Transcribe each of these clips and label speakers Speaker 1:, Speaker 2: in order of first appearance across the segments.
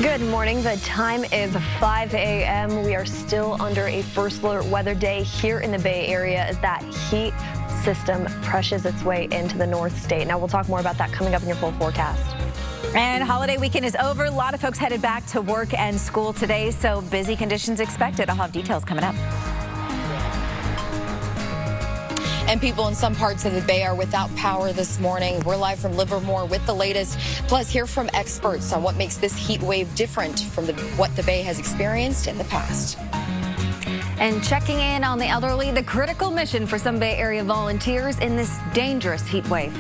Speaker 1: Good morning. The time is 5 a.m. We are still under a first alert weather day here in the Bay Area as that heat system presses its way into the North State. Now, we'll talk more about that coming up in your full forecast.
Speaker 2: And holiday weekend is over. A lot of folks headed back to work and school today, so busy conditions expected. I'll have details coming up.
Speaker 3: And people in some parts of the Bay are without power this morning. We're live from Livermore with the latest. Plus, hear from experts on what makes this heat wave different from what the Bay has experienced in the past.
Speaker 2: And checking in on the elderly, the critical mission for some Bay Area volunteers in this dangerous heat wave.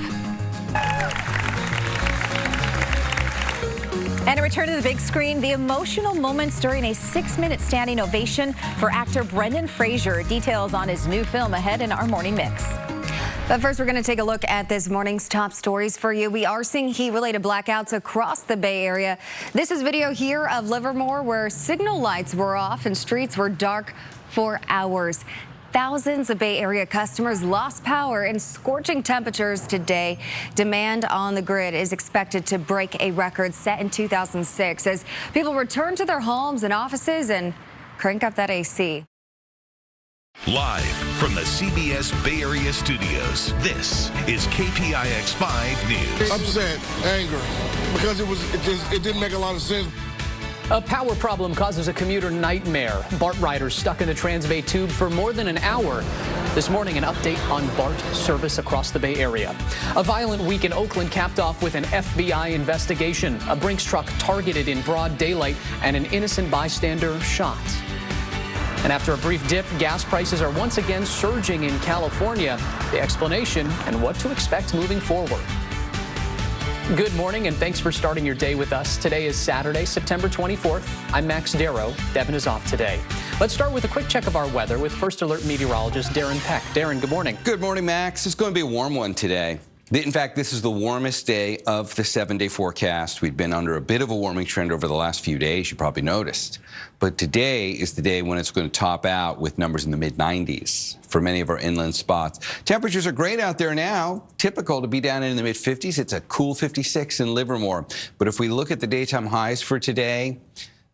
Speaker 2: And a return to the big screen, the emotional moments during a 6-minute standing ovation for actor Brendan Fraser. Details on his new film ahead in our morning mix. But first, we're going to take a look at this morning's top stories for you. We are seeing heat-related blackouts across the Bay Area. This is video here of Livermore where signal lights were off and streets were dark for hours. Thousands of Bay Area customers lost power and scorching temperatures today. Demand on the grid is expected to break a record set in 2006 as people return to their homes and offices and crank up that AC.
Speaker 4: Live from the CBS Bay Area studios, this is KPIX-5 News.
Speaker 5: Upset, angry, because it didn't make a lot of sense.
Speaker 6: A power problem causes a commuter nightmare. BART riders stuck in the Transbay tube for more than an hour. This morning, an update on BART service across the Bay Area. A violent week in Oakland capped off with an FBI investigation. A Brinks truck targeted in broad daylight and an innocent bystander shot. And after a brief dip, gas prices are once again surging in California. The explanation and what to expect moving forward. Good morning and thanks for starting your day with us. Today is Saturday, September 24th. I'm Max Darrow. Devin is off today. Let's start with a quick check of our weather with First Alert meteorologist Darren Peck. Darren, good morning.
Speaker 7: Good morning, Max. It's going to be a warm one today. In fact, this is the warmest day of the 7-day forecast. We've been under a bit of a warming trend over the last few days, you probably noticed. But today is the day when it's going to top out with numbers in the mid-90s for many of our inland spots. Temperatures are great out there now. Typical to be down in the mid-50s. It's a cool 56 in Livermore. But if we look at the daytime highs for today,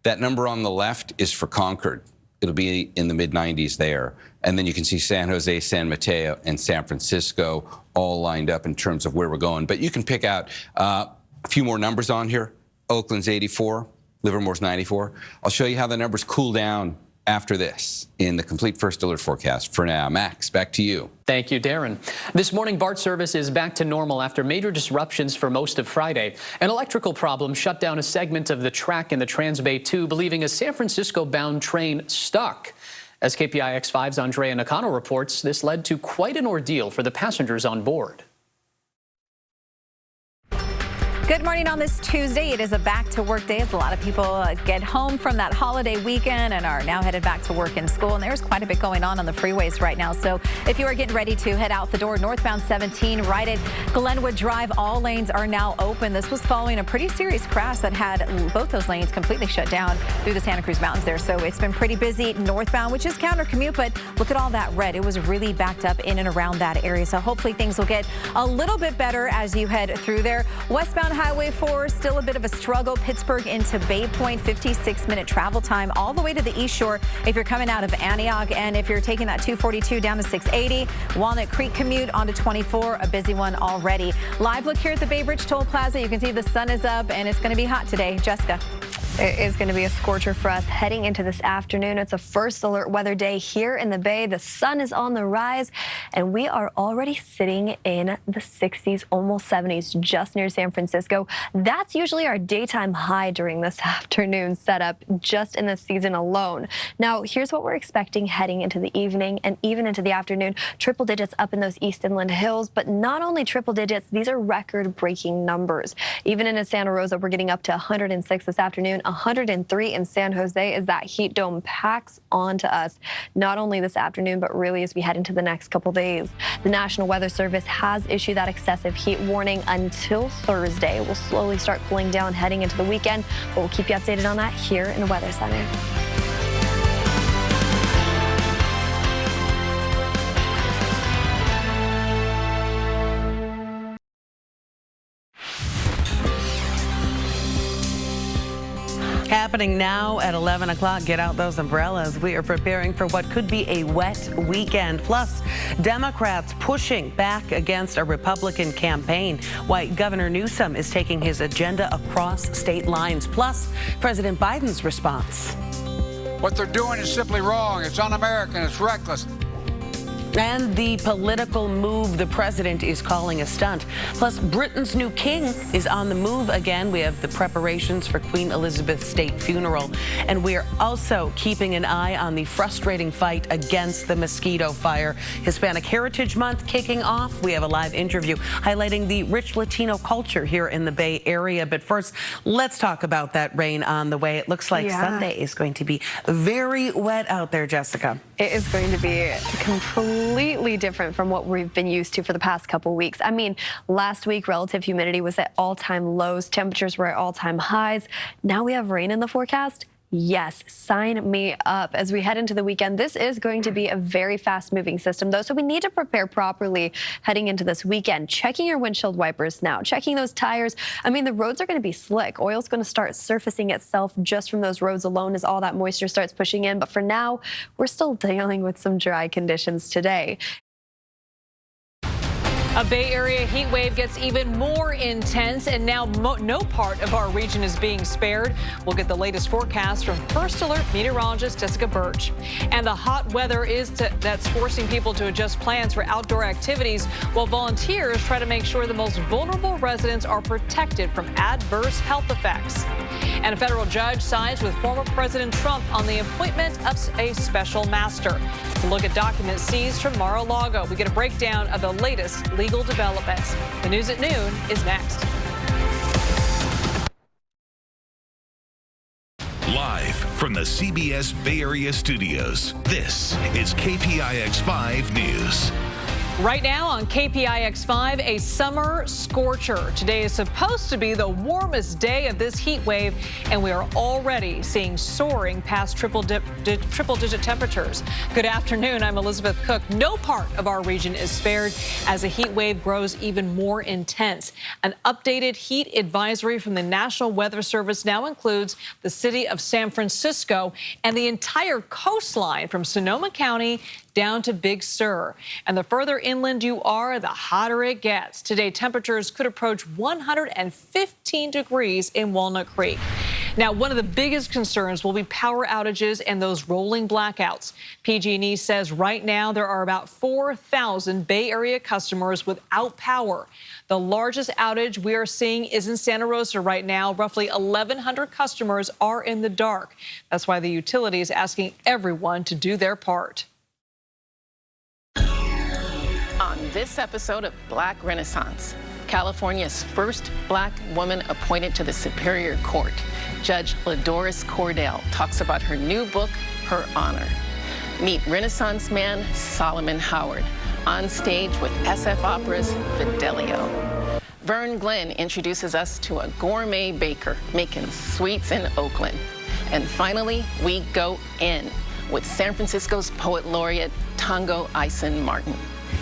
Speaker 7: that number on the left is for Concord. It'll be in the mid-90s there. And then you can see San Jose, San Mateo, and San Francisco all lined up in terms of where we're going. But you can pick out a few more numbers on here. Oakland's 84, Livermore's 94. I'll show you how the numbers cool down after this in the complete First Alert forecast. For now, Max, back to you.
Speaker 6: Thank you, Darren. This morning, BART service is back to normal after major disruptions for most of Friday. An electrical problem shut down a segment of the track in the Transbay tube, leaving a San Francisco-bound train stuck. As KPIX-5's Andrea Nakano reports, this led to quite an ordeal for the passengers on board.
Speaker 2: Good morning on this Tuesday. It is a back-to-work day as a lot of people get home from that holiday weekend and are now headed back to work and school. And there's quite a bit going on the freeways right now. So if you are getting ready to head out the door, northbound 17 right at Glenwood Drive, all lanes are now open. This was following a pretty serious crash that had both those lanes completely shut down through the Santa Cruz Mountains there. So it's been pretty busy northbound, which is counter commute, but look at all that red. It was really backed up in and around that area. So hopefully things will get a little bit better as you head through there. Westbound Highway 4, still a bit of a struggle. Pittsburgh into Bay Point, 56-minute travel time all the way to the East Shore if you're coming out of Antioch. And if you're taking that 242 down to 680, Walnut Creek commute onto 24, a busy one already. Live look here at the Bay Bridge Toll Plaza. You can see the sun is up and it's going to be hot today. Jessica.
Speaker 1: It is going to be a scorcher for us heading into this afternoon. It's a First Alert weather day here in the Bay. The sun is on the rise, and we are already sitting in the 60s, almost 70s, just near San Francisco. That's usually our daytime high during this afternoon setup, just in this season alone. Now, here's what we're expecting heading into the evening and even into the afternoon. Triple digits up in those East Inland hills, but not only triple digits, these are record-breaking numbers. Even in Santa Rosa, we're getting up to 106 this afternoon. 103 in San Jose as that heat dome packs onto us, not only this afternoon, but really as we head into the next couple days. The National Weather Service has issued that excessive heat warning until Thursday. We'll slowly start cooling down heading into the weekend, but we'll keep you updated on that here in the Weather Center.
Speaker 8: Happening now at 11 o'clock. Get out those umbrellas. We are preparing for what could be a wet weekend. Plus, Democrats pushing back against a Republican campaign. Why Governor Newsom is taking his agenda across state lines. Plus, President Biden's response.
Speaker 9: What they're doing is simply wrong. It's un-American. It's reckless.
Speaker 8: And the political move the president is calling a stunt. Plus, Britain's new king is on the move again. We have the preparations for Queen Elizabeth's state funeral. And we're also keeping an eye on the frustrating fight against the mosquito fire. Hispanic Heritage Month kicking off. We have a live interview highlighting the rich Latino culture here in the Bay Area. But first, let's talk about that rain on the way. It looks like Sunday is going to be very wet out there, Jessica.
Speaker 1: It is going to be completely different from what we've been used to for the past couple weeks. I mean, last week, relative humidity was at all-time lows. Temperatures were at all-time highs. Now we have rain in the forecast. Yes, sign me up. As we head into the weekend, this is going to be a very fast-moving system, though, so we need to prepare properly heading into this weekend. Checking your windshield wipers now, checking those tires. I mean, the roads are going to be slick. Oil's going to start surfacing itself just from those roads alone as all that moisture starts pushing in. But for now, we're still dealing with some dry conditions today.
Speaker 10: A Bay Area heat wave gets even more intense, and now no part of our region is being spared. We'll get the latest forecast from First Alert meteorologist Jessica Burch. And the hot weather that's forcing people to adjust plans for outdoor activities, while volunteers try to make sure the most vulnerable residents are protected from adverse health effects. And a federal judge sides with former President Trump on the appointment of a special master. To look at documents seized from Mar-a-Lago, we get a breakdown of the latest legal developments. The news at noon is next.
Speaker 4: Live from the CBS Bay Area studios, this is KPIX-5 News.
Speaker 10: Right now on KPIX-5, a summer scorcher. Today is supposed to be the warmest day of this heat wave, and we are already seeing soaring past triple-digit temperatures. Good afternoon, I'm Elizabeth Cook. No part of our region is spared as the heat wave grows even more intense. An updated heat advisory from the National Weather Service now includes the city of San Francisco and the entire coastline from Sonoma County down to Big Sur. And the further inland you are, the hotter it gets. Today, temperatures could approach 115 degrees in Walnut Creek. Now, one of the biggest concerns will be power outages and those rolling blackouts. PG&E says right now there are about 4,000 Bay Area customers without power. The largest outage we are seeing is in Santa Rosa right now. Roughly 1,100 customers are in the dark. That's why the utility is asking everyone to do their part.
Speaker 11: On this episode of Black Renaissance, California's first black woman appointed to the Superior Court, Judge LaDoris Cordell, talks about her new book, Her Honor. Meet Renaissance man Solomon Howard on stage with SF Opera's Fidelio. Vern Glenn introduces us to a gourmet baker making sweets in Oakland. And finally, we go in with San Francisco's poet laureate Tongo Eisen Martin.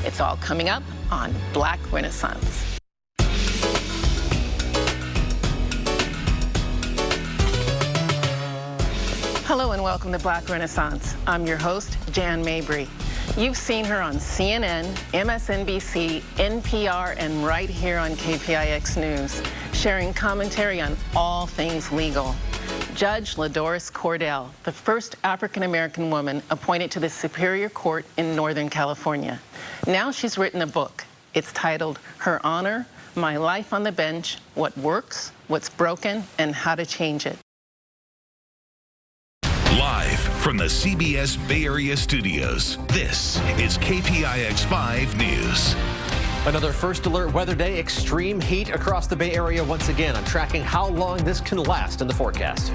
Speaker 11: It's all coming up on Black Renaissance. Hello and welcome to Black Renaissance. I'm your host, Jan Mabry. You've seen her on CNN, MSNBC, NPR, and right here on KPIX News, sharing commentary on all things legal. Judge LaDoris Cordell, the first African-American woman appointed to the Superior Court in Northern California. Now she's written a book. It's titled Her Honor, My Life on the Bench, What Works, What's Broken, and How to Change It.
Speaker 4: Live from the CBS Bay Area studios, this is KPIX-5 News.
Speaker 12: Another First Alert weather day, extreme heat across the Bay Area once again. I'm tracking how long this can last in the forecast.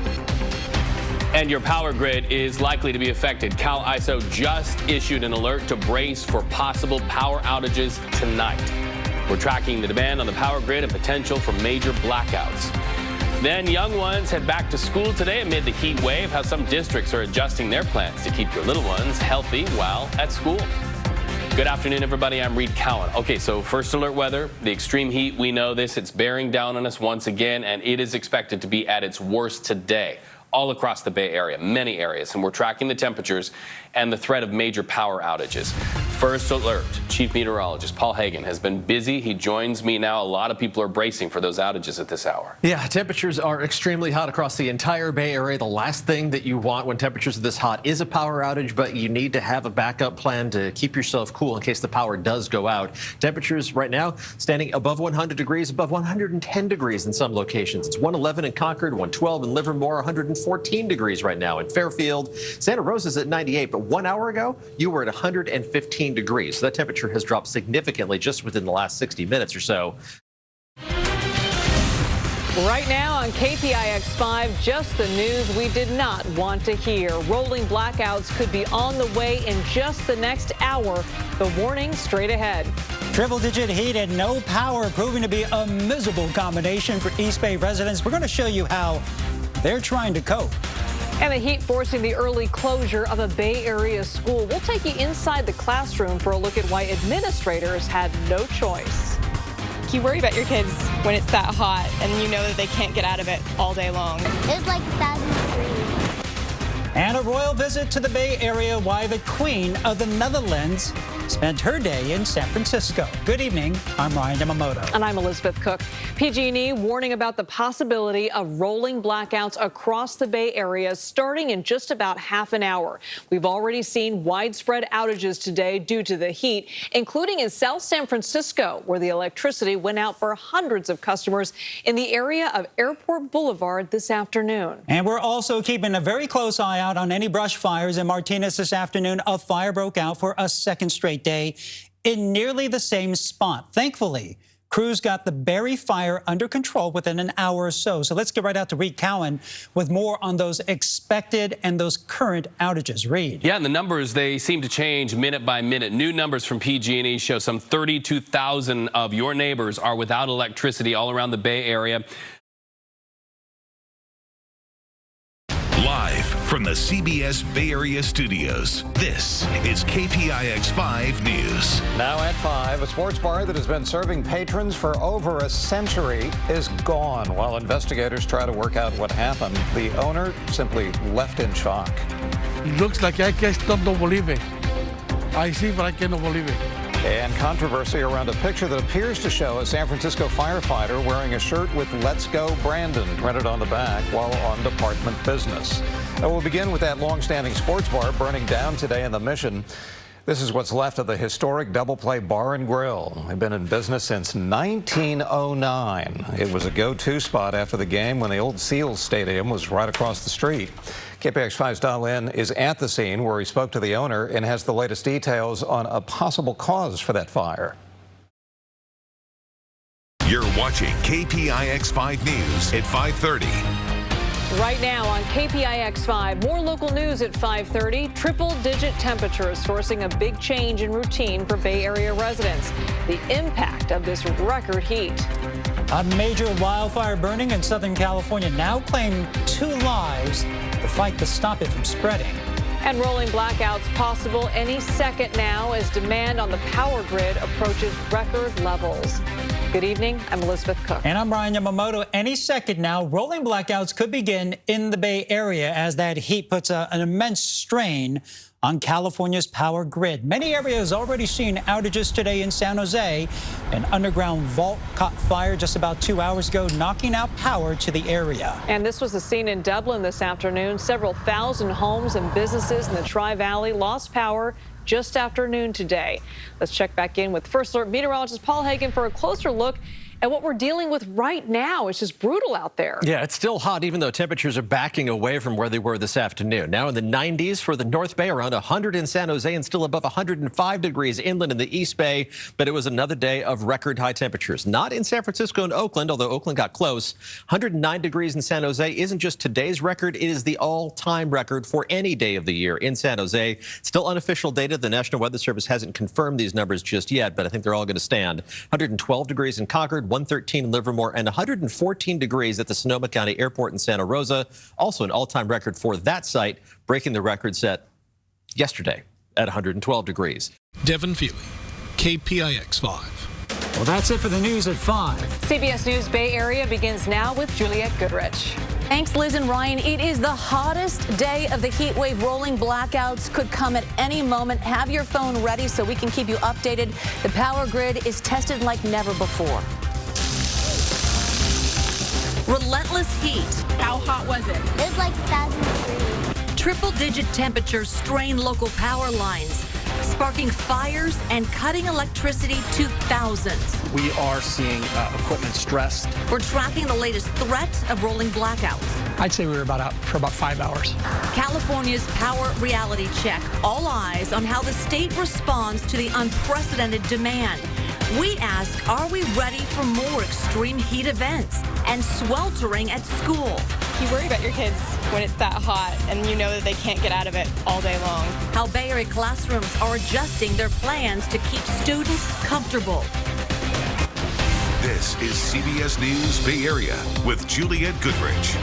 Speaker 13: And your power grid is likely to be affected. Cal ISO just issued an alert to brace for possible power outages tonight. We're tracking the demand on the power grid and potential for major blackouts. Then young ones head back to school today amid the heat wave. How some districts are adjusting their plans to keep your little ones healthy while at school. Good afternoon, everybody. I'm Reed Cowan. Okay, so First Alert weather, the extreme heat, we know this. It's bearing down on us once again, and it is expected to be at its worst today. all across the Bay Area, many areas, and we're tracking the temperatures and the threat of major power outages. First alert, Chief Meteorologist Paul Heggen has been busy. He joins me now. A lot of people are bracing for those outages at this hour.
Speaker 12: Yeah, temperatures are extremely hot across the entire Bay Area. The last thing that you want when temperatures are this hot is a power outage, but you need to have a backup plan to keep yourself cool in case the power does go out. Temperatures right now standing above 100 degrees, above 110 degrees in some locations. It's 111 in Concord, 112 in Livermore, 114 degrees right now in Fairfield. Santa Rosa's at 98, but 1 hour ago, you were at 115 degrees. So that temperature has dropped significantly just within the last 60 minutes or so.
Speaker 10: Right now on KPIX-5, just the news we did not want to hear. Rolling blackouts could be on the way in just the next hour. The warning straight ahead.
Speaker 14: Triple-digit heat and no power proving to be a miserable combination for East Bay residents. We're going to show you how they're trying to cope.
Speaker 10: And the heat forcing the early closure of a Bay Area school. We'll take you inside the classroom for a look at why administrators had no choice.
Speaker 15: You worry about your kids when it's that hot and you know that they can't get out of it all day long.
Speaker 16: It's like 1,000 degrees.
Speaker 14: And a royal visit to the Bay Area, why the Queen of the Netherlands spent her day in San Francisco. Good evening. I'm Ryan Yamamoto.
Speaker 10: And I'm Elizabeth Cook. PG&E warning about the possibility of rolling blackouts across the Bay Area starting in just about half an hour. We've already seen widespread outages today due to the heat, including in South San Francisco, where the electricity went out for hundreds of customers in the area of Airport Boulevard this afternoon.
Speaker 14: And we're also keeping a very close eye out on any brush fires in Martinez this afternoon. A fire broke out for a second straight day in nearly the same spot. Thankfully, crews got the Berry fire under control within an hour or so. So let's get right out to Reed Cowan with more on those expected and those current outages. Reed.
Speaker 13: Yeah, and the numbers, they seem to change minute by minute. New numbers from PG&E show some 32,000 of your neighbors are without electricity all around the Bay Area.
Speaker 4: Live from the CBS Bay Area studios, this is KPIX-5 News.
Speaker 17: Now at 5, a sports bar that has been serving patrons for over a century is gone while investigators try to work out what happened. The owner simply left in shock.
Speaker 5: It looks like I just don't believe it. I see, but I cannot believe it.
Speaker 17: And controversy around a picture that appears to show a San Francisco firefighter wearing a shirt with "Let's Go Brandon" printed on the back while on department business. And we'll begin with that long-standing sports bar burning down today in the Mission. This is what's left of the historic Double Play Bar and Grill. They've been in business since 1909. It was a go-to spot after the game when the old Seals Stadium was right across the street. KPIX-5's Don Lynn is at the scene where he spoke to the owner and has the latest details on a possible cause for that fire.
Speaker 4: You're watching KPIX-5 News at 5:30.
Speaker 10: Right now on KPIX-5, more local news at 5:30. Triple-digit temperatures forcing a big change in routine for Bay Area residents. The impact of this record heat.
Speaker 14: A major wildfire burning in Southern California now claimed 2 lives. The fight to stop it from spreading.
Speaker 10: And rolling blackouts possible any second now as demand on the power grid approaches record levels. Good evening. I'm Elizabeth Cook.
Speaker 14: And I'm Ryan Yamamoto. Any second now, rolling blackouts could begin in the Bay Area as that heat puts an immense strain on California's power grid. Many areas already seen outages today in San Jose. An underground vault caught fire just about 2 hours ago, knocking out power to the area.
Speaker 10: And this was the scene in Dublin this afternoon. Several thousand homes and businesses in the Tri-Valley lost power just after noon today. Let's check back in with First Alert meteorologist Paul Heggen for a closer look at what we're dealing with right now. It's just brutal out there.
Speaker 12: Yeah, it's still hot, even though temperatures are backing away from where they were this afternoon. Now in the 90s for the North Bay, around 100 in San Jose, and still above 105 degrees inland in the East Bay. But it was another day of record high temperatures. Not in San Francisco and Oakland, although Oakland got close. 109 degrees in San Jose isn't just today's record. It is the all-time record for any day of the year in San Jose. Still unofficial data. The National Weather Service hasn't confirmed these numbers just yet, but I think they're all going to stand. 112 degrees in Concord, 113 in Livermore, and 114 degrees at the Sonoma County Airport in Santa Rosa. Also an all-time record for that site, breaking the record set yesterday at 112 degrees.
Speaker 18: Devin Feely, KPIX-5.
Speaker 14: Well, that's it for the news at 5.
Speaker 10: CBS News Bay Area begins now with Juliette Goodrich.
Speaker 2: Thanks, Liz and Ryan. It is the hottest day of the heat wave. Rolling blackouts could come at any moment. Have your phone ready so we can keep you updated. The power grid is tested like never before. Relentless heat.
Speaker 19: How hot was it?
Speaker 16: It was like 1,000 degrees.
Speaker 19: Triple-digit temperatures strain local power lines, sparking fires and cutting electricity to thousands.
Speaker 20: We are seeing equipment stressed.
Speaker 19: We're tracking the latest threat of rolling blackouts.
Speaker 20: I'd say we were out for about 5 hours.
Speaker 19: California's Power Reality Check. All eyes on how the state responds to the unprecedented demand. We ask, are we ready for more extreme heat events and sweltering at school?
Speaker 15: You worry about your kids when it's that hot and you know that they can't get out of it all day long.
Speaker 19: How Bay Area classrooms are adjusting their plans to keep students comfortable.
Speaker 4: This is CBS News Bay Area with Juliette Goodrich.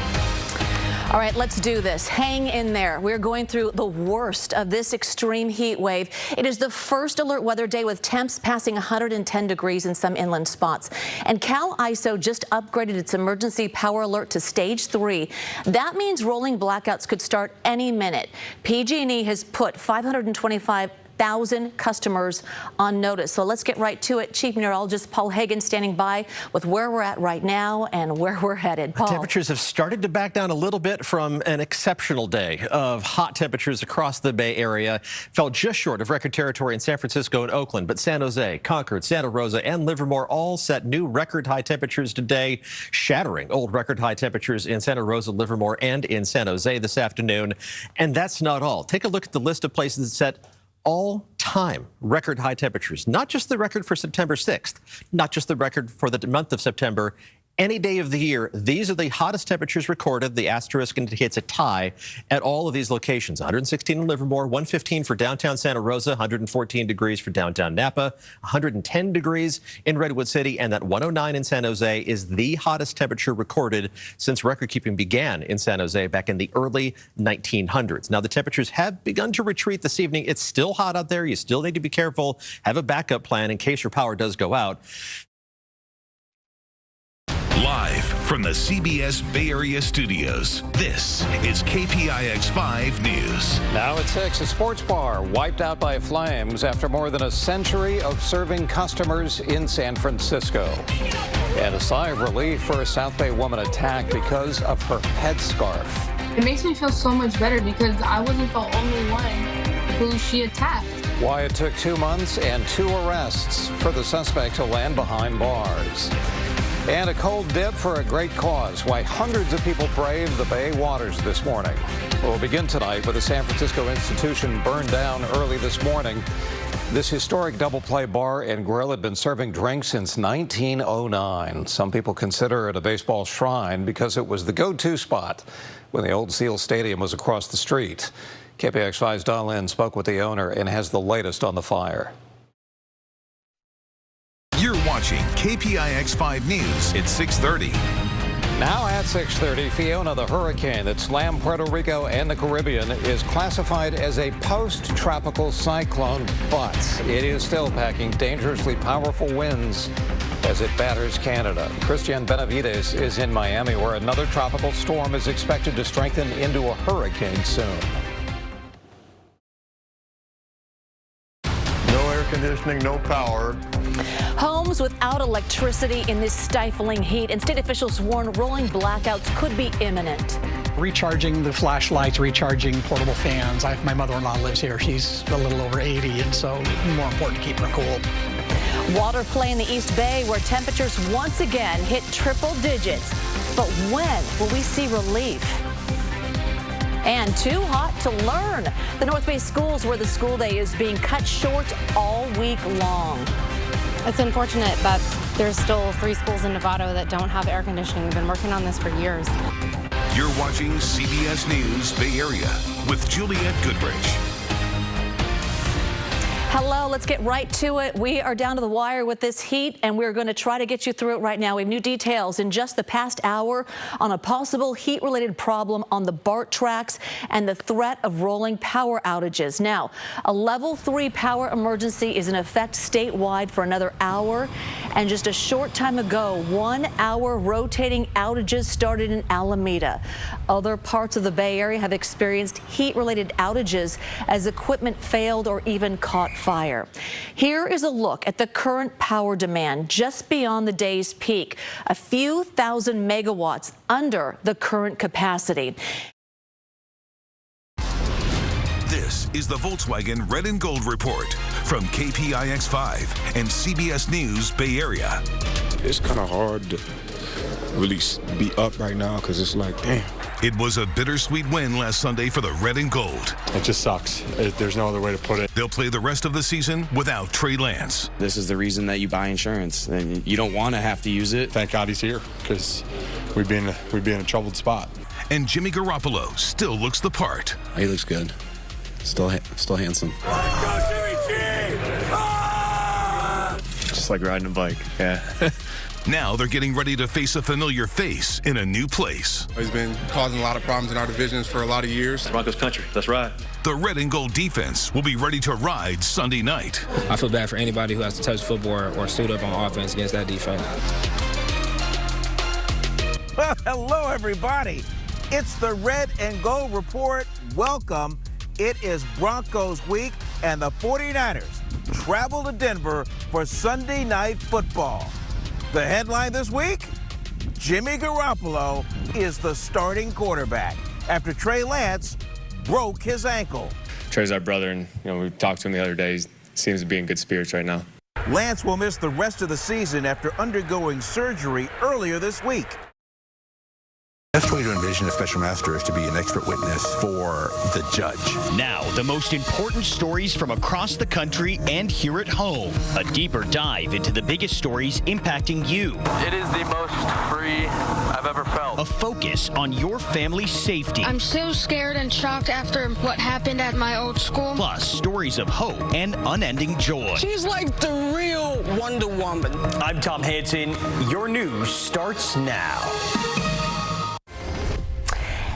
Speaker 2: All right, let's do this. Hang in there. We're going through the worst of this extreme heat wave. It is the first alert weather day with temps passing 110 degrees in some inland spots. And Cal ISO just upgraded its emergency power alert to stage 3. That means rolling blackouts could start any minute. PG&E has put 525,000 customers on notice. So let's get right to it. Chief Meteorologist Paul Heggen standing by with where we're at right now and where we're headed. Paul.
Speaker 12: Temperatures have started to back down a little bit from an exceptional day of hot temperatures across the Bay Area. Fell just short of record territory in San Francisco and Oakland, but San Jose, Concord, Santa Rosa, and Livermore all set new record high temperatures today, shattering old record high temperatures in Santa Rosa, Livermore, and in San Jose this afternoon. And that's not all. Take a look at the list of places that set all-time record high temperatures, not just the record for September 6th, not just the record for the month of September. Any day of the year, these are the hottest temperatures recorded. The asterisk indicates a tie at all of these locations. 116 in Livermore, 115 for downtown Santa Rosa, 114 degrees for downtown Napa, 110 degrees in Redwood City, and that 109 in San Jose is the hottest temperature recorded since record keeping began in San Jose back in the early 1900s. Now, the temperatures have begun to retreat this evening. It's still hot out there. You still need to be careful. Have a backup plan in case your power does go out.
Speaker 4: Live from the CBS Bay Area studios, this is KPIX-5 News.
Speaker 17: Now at 6, a sports bar wiped out by flames after more than a century of serving customers in San Francisco. And a sigh of relief for a South Bay woman attacked because of her headscarf.
Speaker 21: It makes me feel so much better because I wasn't the only one who she attacked.
Speaker 17: Why it took 2 months and 2 arrests for the suspect to land behind bars. And a cold dip for a great cause. Why hundreds of people braved the Bay waters this morning. We'll begin tonight with a San Francisco institution burned down early this morning. This historic double play bar and grill had been serving drinks since 1909. Some people consider it a baseball shrine because it was the go-to spot when the old Seal Stadium was across the street. KPIX-5's Don Lynn spoke with the owner and has the latest on the fire.
Speaker 4: You're watching KPIX-5 News at 6:30.
Speaker 17: Now at 6:30, Fiona, the hurricane that slammed Puerto Rico and the Caribbean, is classified as a post-tropical cyclone, but it is still packing dangerously powerful winds as it batters Canada. Christian Benavides is in Miami, where another tropical storm is expected to strengthen into a hurricane soon.
Speaker 22: Conditioning, no power.
Speaker 2: Homes without electricity in this stifling heat, and state officials warn rolling blackouts could be imminent.
Speaker 20: Recharging the flashlights, recharging portable fans. My mother-in-law lives here. She's a little over 80, and so more important to keep her cool.
Speaker 2: Water play in the East Bay where temperatures once again hit triple digits. But when will we see relief? And too hot to learn. The North Bay schools where the school day is being cut short all week long.
Speaker 23: It's unfortunate, but there's still 3 schools in Nevada that don't have air conditioning. We've been working on this for years.
Speaker 4: You're watching CBS News Bay Area with Juliette Goodrich.
Speaker 2: Hello, let's get right to it. We are down to the wire with this heat, and we're going to try to get you through it right now. We have new details in just the past hour on a possible heat-related problem on the BART tracks and the threat of rolling power outages. Now, a level 3 power emergency is in effect statewide for another hour,
Speaker 19: And just a short time ago, 1 hour rotating outages started in Alameda. Other parts of the Bay Area have experienced heat-related outages as equipment failed or even caught fire. Here is a look at the current power demand just beyond the day's peak, a few thousand megawatts under the current capacity.
Speaker 4: This is the Volkswagen Red and Gold Report from KPIX-5 and CBS News Bay Area.
Speaker 3: It's kind of hard to really be up right now because it's like, damn.
Speaker 4: It was a bittersweet win last Sunday for the Red and Gold.
Speaker 3: It just sucks. There's no other way to put it.
Speaker 4: They'll play the rest of the season without Trey Lance.
Speaker 6: This is the reason that you buy insurance, and you don't want to have to use it.
Speaker 3: Thank God he's here because we'd be in a troubled spot.
Speaker 4: And Jimmy Garoppolo still looks the part.
Speaker 6: He looks good. Still handsome.
Speaker 3: Just like riding a bike, yeah.
Speaker 4: Now they're getting ready to face a familiar face in a new place.
Speaker 7: He's been causing a lot of problems in our divisions for a lot of years.
Speaker 24: Broncos country, that's right.
Speaker 4: The Red and Gold defense will be ready to ride Sunday night.
Speaker 25: I feel bad for anybody who has to touch football or suit up on offense against that defense.
Speaker 26: Well, hello, everybody. It's the Red and Gold Report. Welcome. It is Broncos week, and the 49ers travel to Denver for Sunday Night Football. The headline this week, Jimmy Garoppolo is the starting quarterback after Trey Lance broke his ankle.
Speaker 3: Trey's our brother, and we talked to him the other day. He seems to be in good spirits right now.
Speaker 26: Lance will miss the rest of the season after undergoing surgery earlier this week.
Speaker 27: Best way to envision a special master is to be an expert witness for the judge.
Speaker 28: Now, the most important stories from across the country and here at home. A deeper dive into the biggest stories impacting you.
Speaker 29: It is the most free I've ever felt.
Speaker 28: A focus on your family's safety.
Speaker 30: I'm so scared and shocked after what happened at my old school.
Speaker 28: Plus, stories of hope and unending joy.
Speaker 29: She's like the real Wonder Woman.
Speaker 28: I'm Tom Hansen. Your news starts now.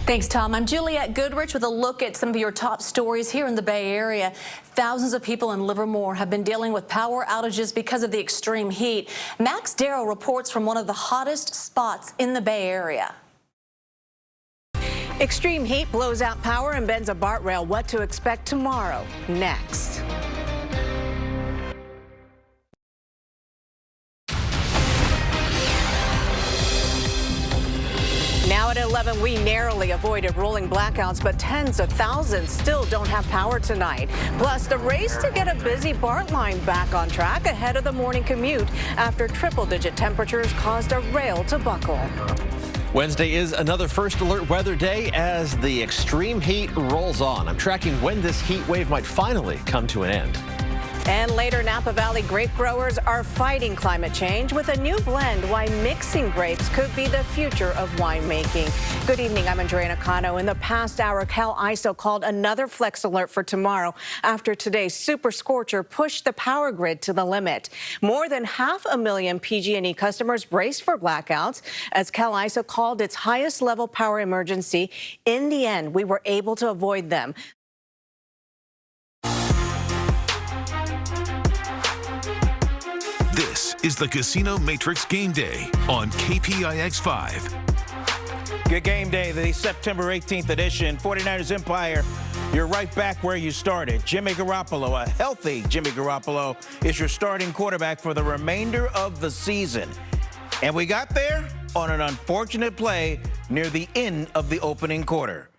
Speaker 19: Thanks, Tom. I'm Juliette Goodrich with a look at some of your top stories here in the Bay Area. Thousands of people in Livermore have been dealing with power outages because of the extreme heat. Max Darrow reports from one of the hottest spots in the Bay Area.
Speaker 31: Extreme heat blows out power and bends a BART rail. What to expect tomorrow? Next. Now at 11, we narrowly avoided rolling blackouts, but tens of thousands still don't have power tonight. Plus, the race to get a busy BART line back on track ahead of the morning commute after triple-digit temperatures caused a rail to buckle.
Speaker 12: Wednesday is another first alert weather day as the extreme heat rolls on. I'm tracking when this heat wave might finally come to an end.
Speaker 31: And later, Napa Valley grape growers are fighting climate change with a new blend why mixing grapes could be the future of winemaking. Good evening, I'm Andrea Nakano. In the past hour, Cal ISO called another flex alert for tomorrow after today's super scorcher pushed the power grid to the limit. More than 500,000 PG&E customers braced for blackouts as Cal ISO called its highest level power emergency. In the end, we were able to avoid them.
Speaker 4: This is the Casino Matrix Game Day on KPIX-5.
Speaker 26: Good game day, the September 18th edition. 49ers Empire, you're right back where you started. Jimmy Garoppolo, a healthy Jimmy Garoppolo, is your starting quarterback for the remainder of the season. And we got there on an unfortunate play near the end of the opening quarter.